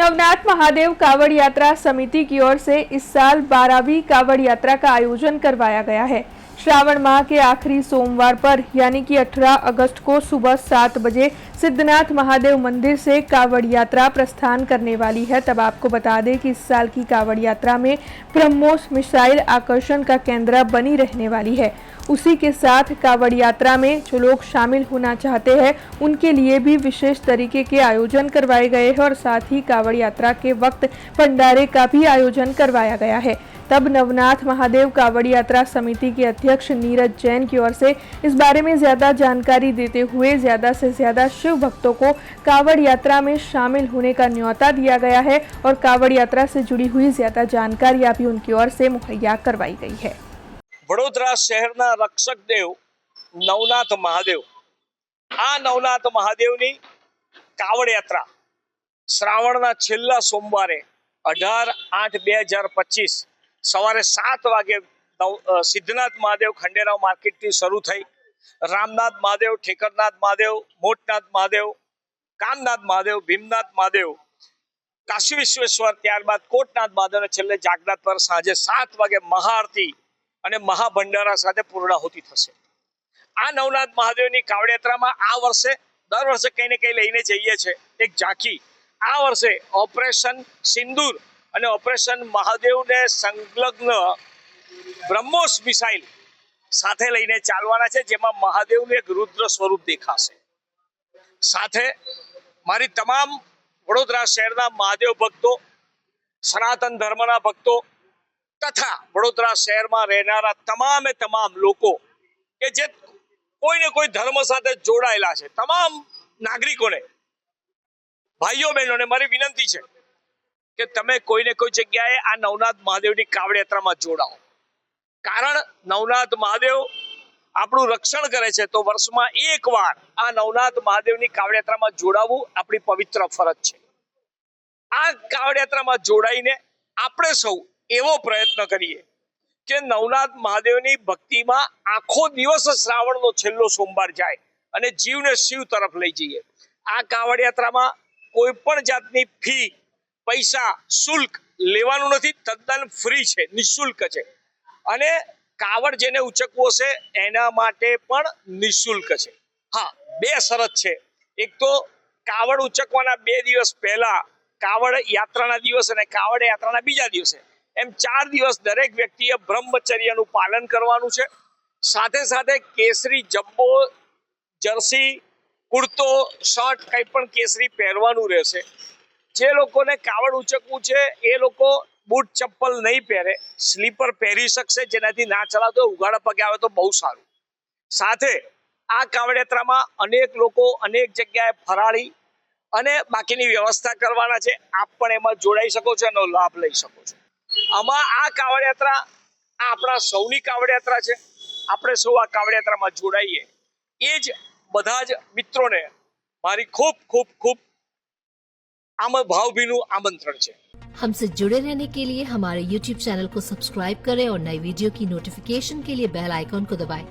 नवनाथ महादेव कावड़ यात्रा समिति की ओर से इस साल 12वीं कावड़ यात्रा का आयोजन करवाया गया है। श्रावण माह के आखिरी सोमवार पर यानी कि 18 अगस्त को सुबह 7 बजे सिद्धनाथ महादेव मंदिर से कावड़ यात्रा प्रस्थान करने वाली है। तब आपको बता दें कि इस साल की कावड़ यात्रा में ब्रह्मोस मिसाइल आकर्षण का केंद्र बनी रहने वाली है। उसी के साथ कावड़ यात्रा में जो लोग शामिल होना चाहते हैं उनके लिए भी विशेष तरीके के आयोजन करवाए गए हैं और साथ ही कावड़ यात्रा के वक्त भंडारे का भी आयोजन करवाया गया है। तब नवनाथ महादेव कावड़ यात्रा समिति के अध्यक्ष नीरज जैन की ओर से इस बारे में ज्यादा जानकारी देते हुए ज्यादा से ज्यादा शिव भक्तों को कावड़ यात्रा में शामिल होने का न्योता दिया गया है और कावड़ यात्रा से जुड़ी हुई ज्यादा जानकारियां भी उनकी ओर से मुहैया करवाई गई है। वडोदरा शहरना रक्षक देव नवनाथ महादेव आ नवनाथ महादेवनी कावड़ यात्रा श्रावणना छेल्ला सोमवारे 18/8/2025 सवारे 7 वागे सिद्धनाथ महादेव खंडेराव मार्केट थी शुरू थई। रामनाथ महादेव, ठेकरनाथ महादेव, मोटनाथ महादेव, कामनाथ महादेव, भीमनाथ महादेव, काशी विश्वेश्वर, त्यारबाद कोटनाथ महादेव ने छेल्ले जागनाथ पर सांजे 7 वागे महाआरती અને મહાભંડારા સાથે પૂર્ણાહુતિ થશે। આ નવનાથ મહાદેવની કાવડ યાત્રામાં આ વર્ષે દર વર્ષે કંઈ ને કંઈ લઈને જઈએ છે એક ઝાંખી। આ વર્ષે ઓપરેશન સિંદૂર અને ઓપરેશન મહાદેવને સંલગ્ન બ્રહ્મોસ મિસાઇલ સાથે લઈને ચાલવાના છે, જેમાં મહાદેવનું એક રુદ્ર સ્વરૂપ દેખાશે। સાથે મારી તમામ વડોદરા શહેરના મહાદેવ ભક્તો, સનાતન ધર્મના ભક્તો तथा वडोदरा शहर में रहनारा तमामे तमाम लोगों के जे कोई ने कोई धर्म साथे जोड़ायेला छे, तमाम नागरिकों ने, भाईओ बहनों ने मारी विनंती है कि तमे कोई ने कोई जग्याए आ नवनाथ महादेव की कावड़ यात्रा में जोड़ाओ। कारण नवनाथ महादेव आपणुं रक्षण करे छे, तो वर्ष में एक वार आ नवनाथ महादेव की कावड़ यात्रा में जोड़ावुं आपणी पवित्र फरज छे। आ कावड़ यात्रा में जोड़ाईने आपणे सौ एवो प्रयत्न करिए कि नवनाथ महादेवनी भक्ति में आखो दिवस श्रावणनो छेल्लो सोमवार जाए अने जीवने शिव तरफ लई जईए। आ कावड़ यात्रा में कोई पण जातनी फी, पैसा, शुल्क लेवानुं नथी, तद्दन फ्री छे, निशुल्क छे। अने कावड़ जेने उचकवो छे एना माटे पण निशुल्क छे। हाँ, बे शरत छे। एक तो कावड़ उचकवाना 2 दिवस पहेला, कावड़ यात्राना दिवस अने कावड़ यात्राना बीजा दिवसे एम 4 दिवस दरेक व्यक्तिए ब्रह्मचर्यનું પાલન કરવાનું છે। સાથે સાથે કેસરી જબ્બો, જર્સી, કુર્તો, શર્ટ કંઈ પણ કેસરી પહેરવાનું રહેશે। જે લોકોને કાવડ ઉચકવું છે એ લોકો બૂટ ચપ્પલ નહીં પહેરે, સ્લીપર પહેરી શકશે, જેનાથી ના ચલાતો ઉઘાડા પગે આવે તો બહુ સારું। સાથે આ કાવડ યાત્રામાં અનેક લોકો અનેક જગ્યાએ ફરાળી અને બાકીની વ્યવસ્થા કરવાના છે। આપ પણ એમાં જોડાઈ શકો છો, એનો લાભ લઈ શકો છો। આમાં આ કાવડ યાત્રા આપણા સૌની કાવડ યાત્રા છે। આપણે સૌ આ કાવડ યાત્રામાં જોડાઈએ એ જ બધા જ મિત્રોને મારી ખૂબ ખૂબ ખૂબ ભાવભીનું આમંત્રણ છે। हमसे जुड़े रहने के लिए हमारे YouTube चैनल को सब्सक्राइब करें और नई वीडियो की नोटिफिकेशन के लिए बेल आइकॉन को दबाएं।